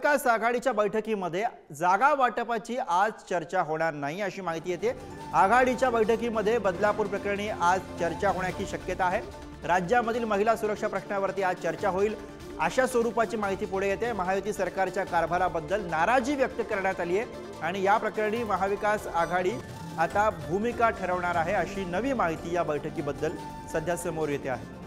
महाविकास आघाडीच्या बैठकीमध्ये जागा वाटपाची आज चर्चा होणार नाही अशी माहिती येते। आघाडीच्या बैठकीमध्ये बदलापूर प्रकरणी आज चर्चा होण्याची शक्यता आहे। राज्यामधील महिला सुरक्षा प्रश्नावरती आज चर्चा होईल अशा स्वरूपाची माहिती पुढे येते। महायुती सरकारच्या कारभाराबद्दल नाराजी व्यक्त करण्यात आली आहे आणि या प्रकरणी महाविकास आघाडी आता भूमिका ठरवणार आहे अशी नवी माहिती या बैठकीबद्दल सध्या समोर येते आहे।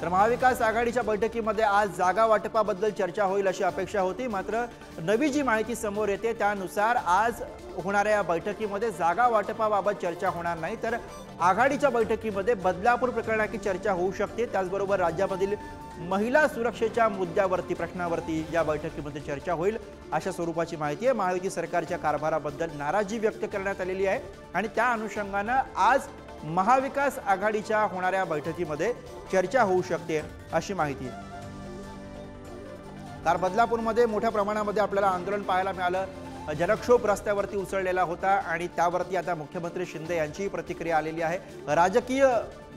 तर महाविकास आघाडीच्या बैठकीमध्ये आज जागा वाटपाबद्दल चर्चा होईल अशी अपेक्षा होती, मात्र नवी जी माहिती समोर येते त्यानुसार आज होणाऱ्या या बैठकीमध्ये जागा वाटपाबाबत चर्चा होणार नाही, तर आघाडीच्या बैठकीमध्ये बदलापूर प्रकरणाची चर्चा होऊ शकते। त्याचबरोबर राज्यामधील महिला सुरक्षेच्या मुद्द्यावरती प्रश्नावरती या बैठकीमध्ये चर्चा होईल अशा स्वरूपाची माहिती आहे। महायुती सरकारच्या कारभाराबद्दल नाराजी व्यक्त करण्यात आलेली आहे आणि त्या अनुषंगाने आज महाविकास आघाडीच्या होणाऱ्या बैठकीमध्ये चर्चा होऊ शकते अशी माहिती आहे। तर बदलापूरमध्ये मोठ्या प्रमाणामध्ये आपल्याला आंदोलन पाहायला मिळालं, जनक्षोभ रस्त्यावरती उसळलेला होता आणि त्यावरती आता मुख्यमंत्री शिंदे यांची प्रतिक्रिया आलेली आहे। राजकीय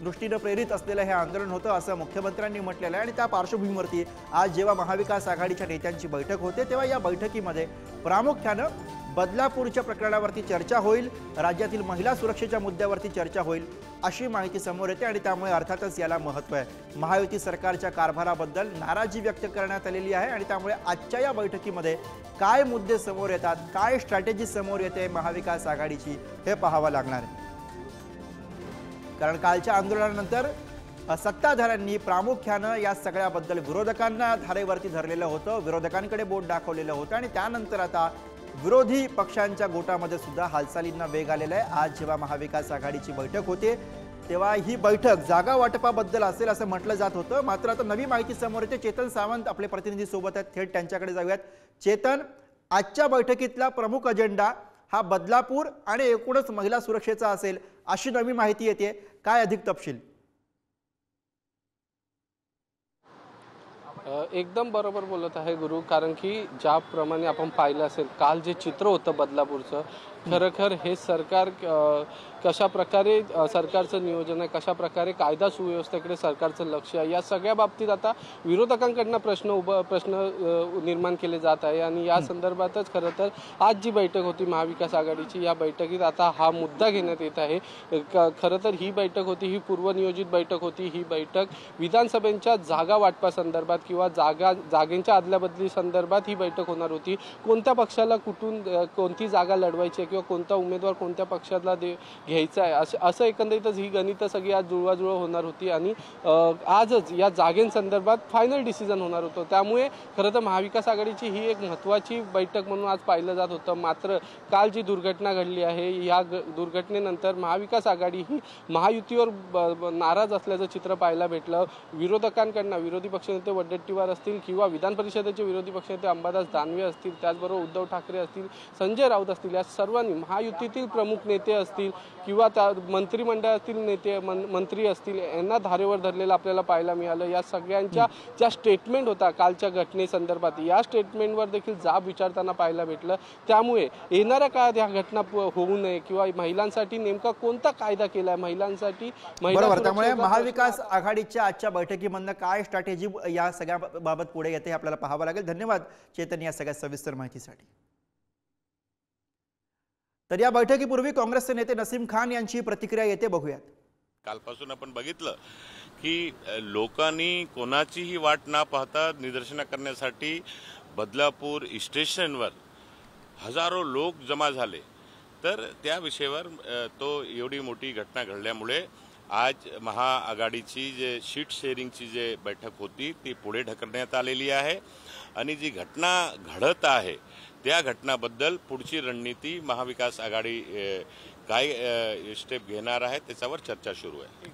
दृष्टीने प्रेरित असलेलं हे आंदोलन होतं असं मुख्यमंत्र्यांनी म्हटलेलं आहे आणि त्या पार्श्वभूमीवरती आज जेव्हा महाविकास आघाडीच्या नेत्यांची बैठक होते तेव्हा या बैठकीमध्ये प्रामुख्यानं बदलापूरच्या प्रकरणावरती चर्चा होईल, राज्यातील महिला सुरक्षेच्या मुद्द्यावरती चर्चा होईल अशी माहिती समोर येते आणि त्यामुळे अर्थातच याला महत्त्व आहे। महायुती सरकारच्या कारभाराबद्दल नाराजी व्यक्त करण्यात आलेली आहे आणि त्यामुळे आजच्या या बैठकीमध्ये काय मुद्दे समोर येतात, काय स्ट्रॅटेजी समोर येते महाविकास आघाडीची हे पाहावं लागणार आहे। कारण कालच्या आंदोलनानंतर सत्ताधाऱ्यांनी प्रामुख्यानं या सगळ्याबद्दल विरोधकांना धारेवरती धरलेलं होतं, विरोधकांकडे बोट दाखवलेलं होतं आणि त्यानंतर आता विरोधी पक्षांच्या गोटामध्ये सुद्धा हालचालींना वेग आलेला आहे। आज जेव्हा महाविकास आघाडीची बैठक होते तेव्हा ही बैठक जागा वाटपाबद्दल असेल असं म्हटलं जात होतं, मात्र आता नवी माहिती समोर येते। चेतन सावंत आपले प्रतिनिधी सोबत आहेत, थेट त्यांच्याकडे जाऊयात। चेतन, आजच्या बैठकीतला प्रमुख अजेंडा हा बदलापूर आणि एकूणच महिला सुरक्षेचा असेल अशी नवी माहिती येते, काय अधिक तपशील? एकदम बरोबर बोलत आहे गुरु, कारण की ज्याप्रमाणे आपण पाहिलं असेल काल जे चित्र होतं बदलापूरचं, खरखर हे सरकार कशा प्रकारे सरकारचं नियोजन आहे, कशा प्रकारे कायदा सुव्यवस्थेकडे सरकारचं लक्ष आहे, या सगळ्या बाबतीत आता विरोधकांकडनं प्रश्न निर्माण केले जात आहे आणि या संदर्भातच खरं तर आज जी बैठक होती महाविकास आघाडीची, या बैठकीत आता हा मुद्दा घेण्यात येत आहे। खरं तर ही बैठक होती, ही पूर्वनियोजित बैठक होती। ही बैठक विधानसभेच्या जागा वाटपासंदर्भात किंवा जागेंच्या अदलाबदली संदर्भात ही बैठक होणार होती। कोणत्या पक्षाला कुठून कोणती जागा लढवायची किंवा कोणता उमेदवार कोणत्या पक्षाला घ्यायचा आहे असं एकंदरीतच ही गणित सगळी आज जुळवाजुळव होणार होती आणि आजच या जागेंसंदर्भात फायनल डिसिजन होणार होतं। त्यामुळे खरं तर महाविकास आघाडीची ही एक महत्त्वाची बैठक म्हणून आज पाहिलं जात होतं, मात्र काल जी दुर्घटना घडली आहे या दुर्घटनेनंतर महाविकास आघाडी ही महायुतीवर नाराज असल्याचं चित्र पाहायला भेटलं। विरोधकांकडनं विरोधी पक्षनेते वडेट्टीवार असतील किंवा विधान परिषदेचे विरोधी पक्षनेते अंबादास दानवे असतील, त्याचबरोबर उद्धव ठाकरे असतील, संजय राऊत असतील, या सर्वांनी महायुतीतील प्रमुख नेते असतील किंवा त्या मंत्रिमंडळातील नेते मंत्री असतील यांना धारेवर धरलेलं आपल्याला पाहायला मिळालं। या सगळ्यांच्या ज्या स्टेटमेंट होता कालच्या घटनेसंदर्भात, या स्टेटमेंटवर देखील जाब विचारताना पाहायला भेटलं। त्यामुळे येणाऱ्या काळात या घटना होऊ नये किंवा महिलांसाठी नेमका कोणता कायदा केलाय महिलांसाठी, बरोबर, त्यामुळे महाविकास आघाडीच्या आजच्या बैठकीमधनं काय स्ट्रॅटेजी या सगळ्या बाबत पुढे येते हे आपल्याला पाहावं लागेल। धन्यवाद चेतन या सगळ्या सविस्तर माहितीसाठी। तर या बैठकीपूर्वी काँग्रेसचे नेते नसीम खान यांची प्रतिक्रिया येते, बघूयात। कालपासून आपण बघितलं की लोकांनी कोणाचीही वाट न पाहता निदर्शनं करण्यासाठी बदलापूर स्टेशनवर हजारो लोक जमा झाले। तर त्या विषयावर तो एवढी मोठी घटना घडल्यामुळे आज महाआघाडीची जे शीट शेअरिंगची जे बैठक होती ती पुढे ढकलण्यात आलेली आहे आणि जी घटना घडत आहे त्या घटनाबद्दल पुढची रणनीती महाविकास आघाडी काय स्टेप घेणार आहे त्याच्यावर चर्चा सुरू आहे।